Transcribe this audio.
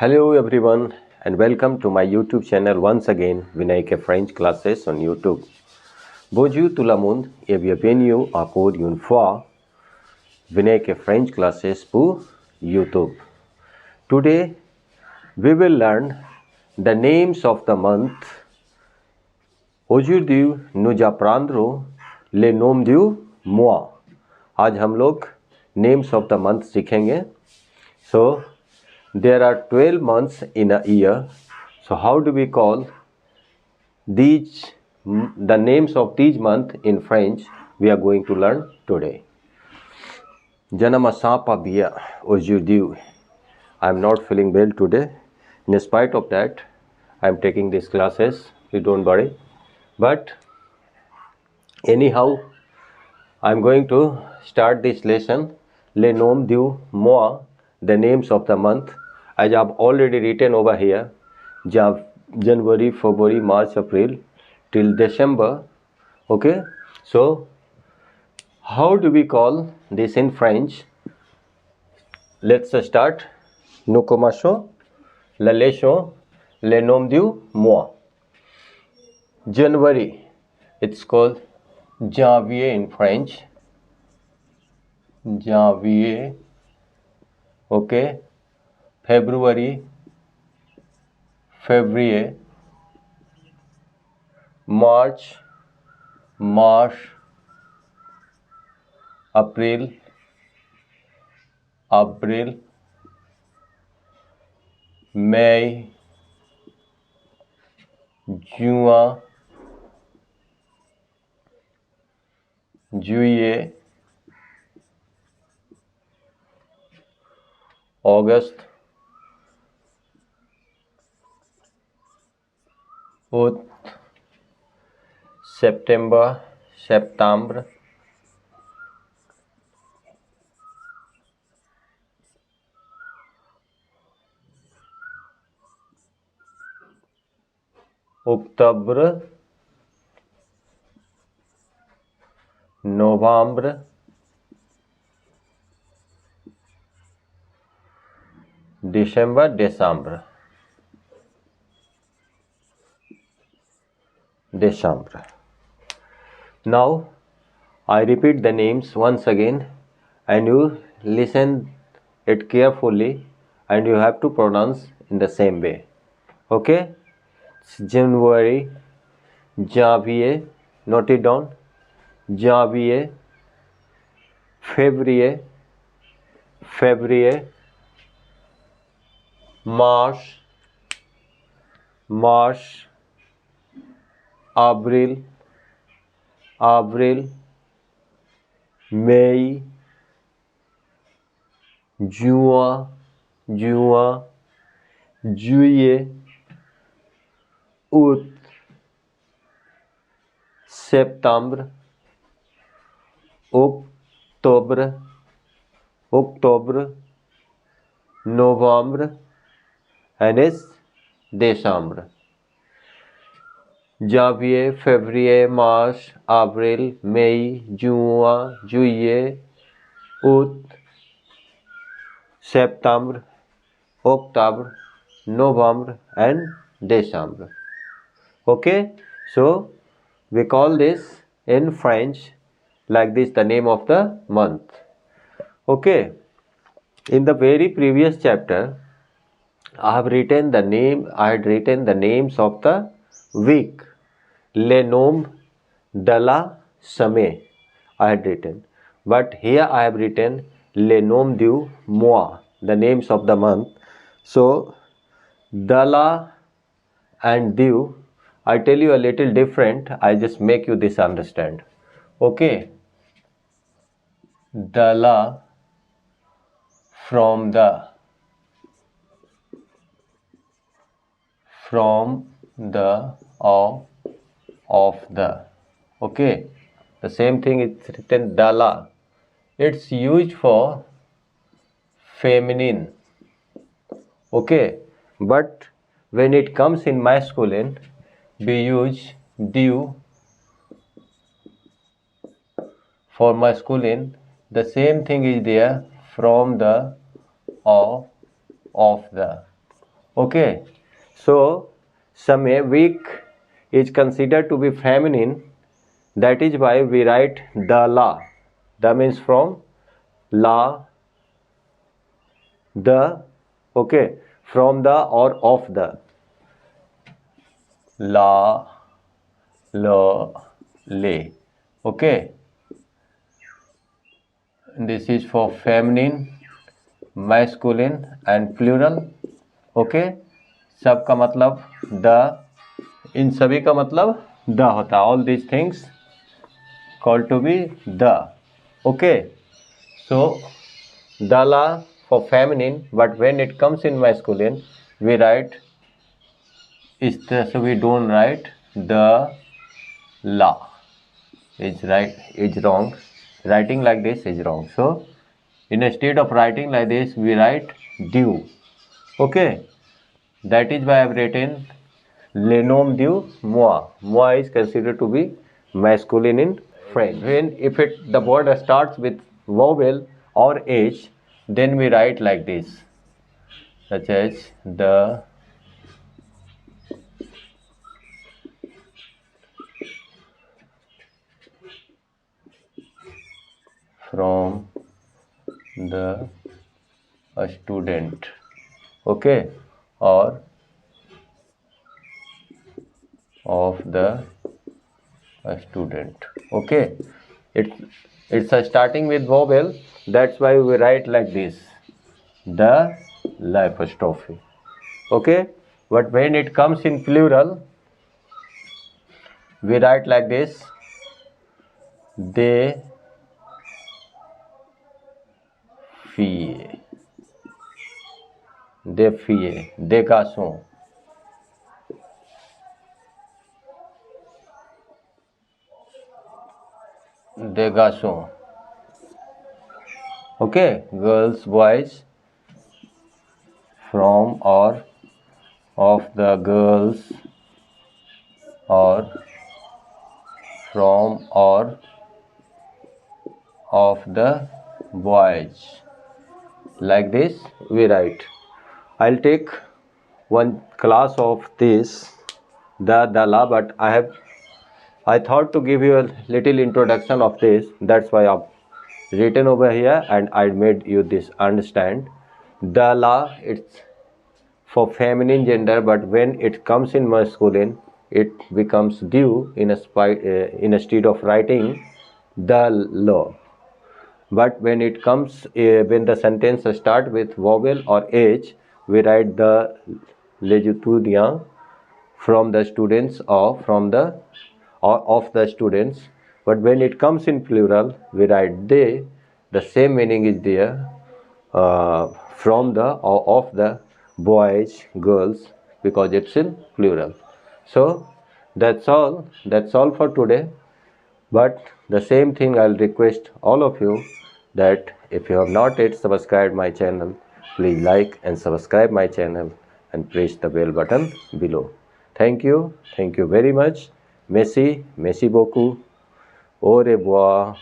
Hello everyone and welcome to my YouTube channel once again, Vinay French classes on YouTube. Bonjour tout le monde et bienvenue encore une fois Vinay French classes pour YouTube. Today we will learn the names of the month. Aujourd'hui nous apprendrons les noms du mois. आज हम लोग names of the month सीखेंगे. So there are 12 months in a year. So how do we call the names of these months in French? We are going to learn today. Je ne me sens pas bien aujourd'hui. I am not feeling well today. In spite of that, I am taking these classes. You don't worry. But anyhow, I am going to start this lesson. Les noms du mois, the names of the month. As I have already written over here, January, February, March, April till December. Okay, so how do we call this in French? Let's start. Nous commençons la leçon, les noms du mois. January, it's called janvier in French. Janvier. Okay. February, February, March, March, April, April, May, June, Juillet, August, août, September, Septembre, Octobre, Novembre, December, December. Now I repeat the names once again and you listen it carefully and you have to pronounce in the same way. Okay? January, Janvier, note it down. Janvier, February, February, March, March, April, April, May, June, June, Juillet, août, Septembre, Octobre, Octobre, Novembre, and is December. Janvier, February, March, April, May, June, Juillet, août, September, October, November, and December. Okay, so we call this in French like this, the name of the month. Okay, in the very previous chapter, I had written the names of the week. Les noms de la semaine I had written, but here I have written les noms du mois, the names of the month. So de la and du, I tell you a little different. I just make you this understand. Okay, de la, from the, of the. Okay, the same thing is written dala. It's used for feminine. Okay, but when it comes in masculine, we use du for masculine. The same thing is there, from the, of the. Okay, so some weak is considered to be feminine. That is why we write the la. The means from la, the, okay, from the or of the. La, la, le. Okay, this is for feminine, masculine and plural. Okay, सब का मतलब the, इन सभी का मतलब the होता है. All these things called to be the. Okay, so the la for feminine, but when it comes in masculine we write is the, so we don't write the la. Is right, is wrong. Writing like this is wrong. So instead of writing like this we write due. Okay, that is why I have written le nom du moi. Moi is considered to be masculine in French. When if it the word starts with vowel or h, then we write like this, such as the, from, the, a student. Okay, or of the, a student. Okay, it's a starting with vowel, that's why we write like this, the life apostrophe. Okay, but when it comes in plural we write like this, they filles, des filles, des garçons, des garçons. Okay, girls, boys, from or of the girls, or from or of the boys. Like this we write. I'll take one class of this, the la, but I thought to give you a little introduction of this. That's why I've written over here and I made you this understand. The la, it's for feminine gender, but when it comes in masculine it becomes due instead of writing the law. But when it comes when the sentence start with vowel or h, we write the les étudiants, from the students or from the or of the students. But when it comes in plural we write they. The same meaning is there, from the or of the boys, girls, because it's in plural. So that's all for today. But the same thing I'll request all of you, that if you have not yet subscribed my channel, please like and subscribe my channel and press the bell button below. Thank you very much. Merci beaucoup. Au revoir.